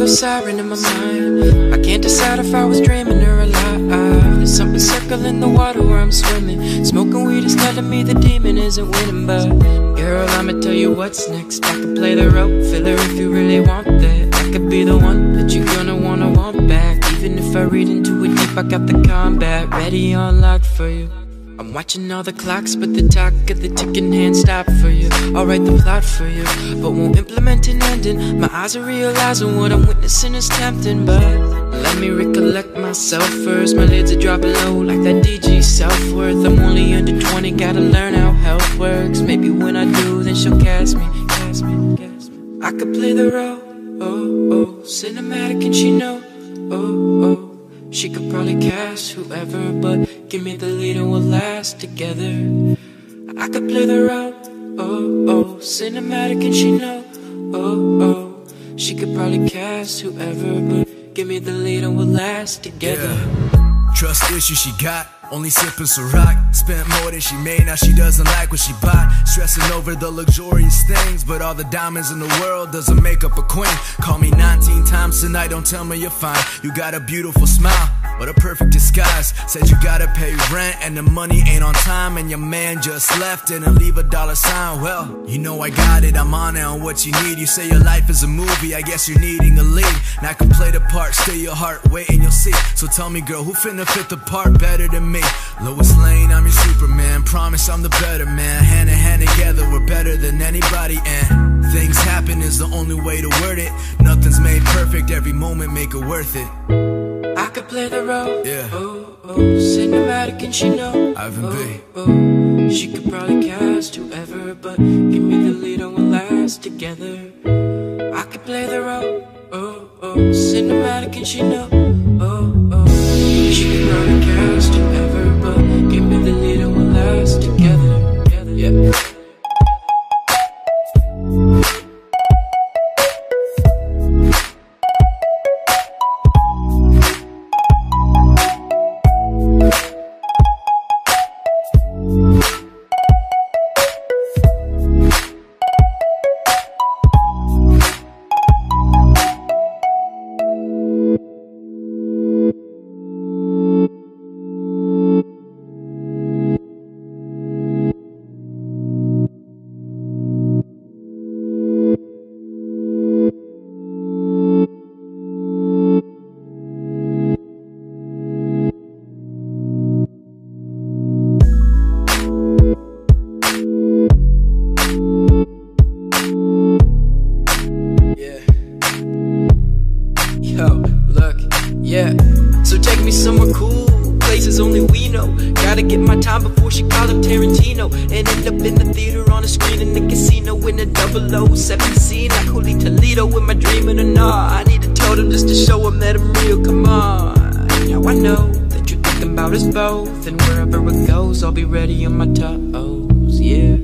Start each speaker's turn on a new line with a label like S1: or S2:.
S1: siren in my mind. I can't decide if I was dreaming or alive. There's something circling the water where I'm swimming. Smoking weed is telling me the demon isn't winning. But girl, I'ma tell you what's next. I could play the role, filler if you really want that. I could be the one that you're gonna want back. Even if I read into it deep, I got the combat ready on lock for you. I'm watching all the clocks, but the talk of the ticking hand stop for you. I'll write the plot for you, but won't implement an ending. My eyes are realizing what I'm witnessing is tempting, but let me recollect myself first. My lids are dropping low like that DG self-worth. I'm only under 20, gotta learn how health works. Maybe when I do, then she'll cast me. I could play the role, oh, oh, cinematic and she know, oh, oh. She could probably cast whoever, but give me the lead and we'll last together. I could play the role, oh, oh, cinematic and she know, oh, oh. She could probably cast whoever, but give me the lead and we'll last together.
S2: Yeah. Trust issues she got, only sipping Ciroc. Spent more than she made, now she doesn't like what she bought. Stressing over the luxurious things, but all the diamonds in the world doesn't make up a queen. Call me 19 times tonight, don't tell me you're fine. You got a beautiful smile, but a perfect disguise. Said you gotta pay rent and the money ain't on time, and your man just left and leave a dollar sign. Well, you know I got it, I'm on it on what you need. You say your life is a movie, I guess you're needing a lead. Now I can play the part, steal your heart, wait and you'll see. So tell me girl, who finna fit the part better than me? Lois Lane, I'm your Superman, promise I'm the better man. Hand in hand together, we're better than anybody, and things happen is the only way to word it. Nothing's made perfect, every moment make it worth it.
S1: I could play the role,
S2: yeah.
S1: Oh, oh, cinematic and she know,
S2: Ivan
S1: oh,
S2: B.
S1: Oh, she could probably cast whoever, but give me the lead and we'll last together. I could play the role, oh, oh, cinematic and she know, oh, oh. She could probably cast whoever, but give me the lead and we'll last together. Yeah. Yeah, so take me somewhere cool, places only we know. Gotta get my time before she call up Tarantino, and end up in the theater on a screen in the casino in a 007 scene like Holy Toledo. Am I dreaming or not? I need to tell them just to show them that I'm real, come on. Now I know that you're thinking about us both, and wherever it goes I'll be ready on my toes, yeah.